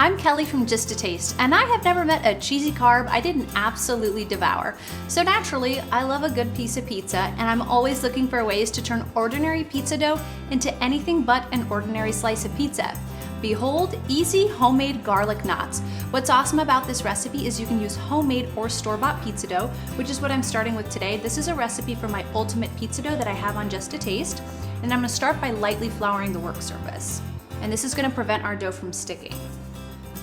I'm Kelly from Just a Taste, and I have never met a cheesy carb I didn't absolutely devour. So naturally, I love a good piece of pizza, and I'm always looking for ways to turn ordinary pizza dough into anything but an ordinary slice of pizza. Behold, easy homemade garlic knots. What's awesome about this recipe is you can use homemade or store-bought pizza dough, which is what I'm starting with today. This is a recipe for my ultimate pizza dough that I have on Just a Taste, and I'm gonna start by lightly flouring the work surface. And this is gonna prevent our dough from sticking.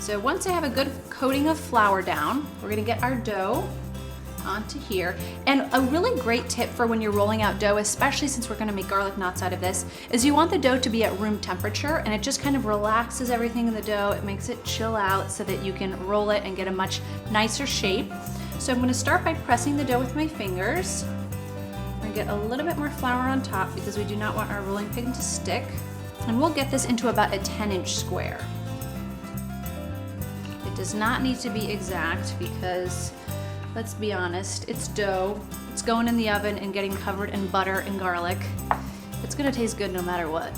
So once I have a good coating of flour down, we're gonna get our dough onto here. And a really great tip for when you're rolling out dough, especially since we're gonna make garlic knots out of this, is you want the dough to be at room temperature, and it just kind of relaxes everything in the dough. It makes it chill out so that you can roll it and get a much nicer shape. So I'm gonna start by pressing the dough with my fingers. We're gonna get a little bit more flour on top because we do not want our rolling pin to stick. And we'll get this into about a 10-inch square. It does not need to be exact because, let's be honest, it's dough. It's going in the oven and getting covered in butter and garlic. It's gonna taste good no matter what.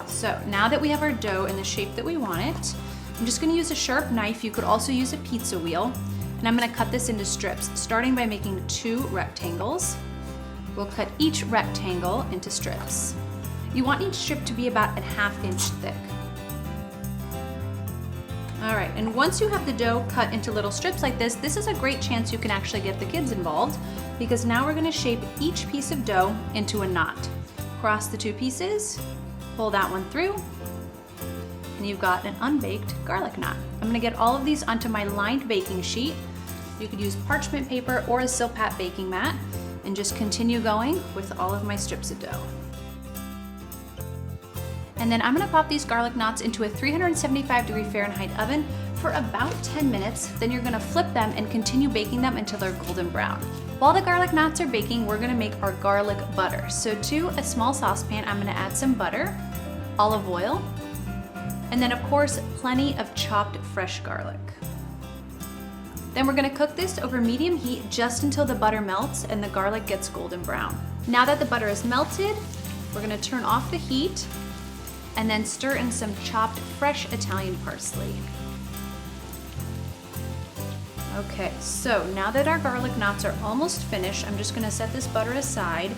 So now that we have our dough in the shape that we want it, I'm just gonna use a sharp knife. You could also use a pizza wheel. And I'm gonna cut this into strips, starting by making 2 rectangles. We'll cut each rectangle into strips. You want each strip to be about a 1/2 inch thick. All right, and once you have the dough cut into little strips like this is a great chance you can actually get the kids involved, because now we're gonna shape each piece of dough into a knot. Cross the 2 pieces, pull that one through, and you've got an unbaked garlic knot. I'm gonna get all of these onto my lined baking sheet. You could use parchment paper or a Silpat baking mat, and just continue going with all of my strips of dough. And then I'm gonna pop these garlic knots into a 375-degree Fahrenheit oven for about 10 minutes. Then you're gonna flip them and continue baking them until they're golden brown. While the garlic knots are baking, we're gonna make our garlic butter. So to a small saucepan, I'm gonna add some butter, olive oil, and then of course, plenty of chopped fresh garlic. Then we're gonna cook this over medium heat just until the butter melts and the garlic gets golden brown. Now that the butter is melted, we're gonna turn off the heat and then stir in some chopped fresh Italian parsley. Okay, so now that our garlic knots are almost finished, I'm just gonna set this butter aside.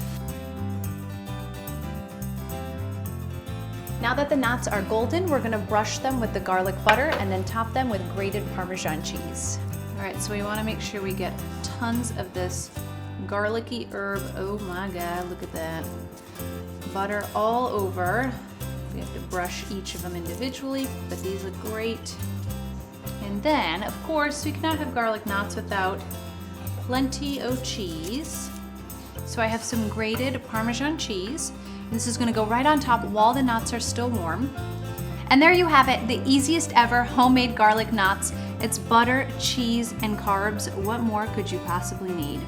Now that the knots are golden, we're gonna brush them with the garlic butter and then top them with grated Parmesan cheese. All right, so we wanna make sure we get tons of this garlicky herb. Oh my God, look at that. Butter all over. We have to brush each of them individually, but these look great. And then, of course, we cannot have garlic knots without plenty of cheese. So I have some grated Parmesan cheese. And this is gonna go right on top while the knots are still warm. And there you have it, the easiest ever homemade garlic knots. It's butter, cheese, and carbs. What more could you possibly need?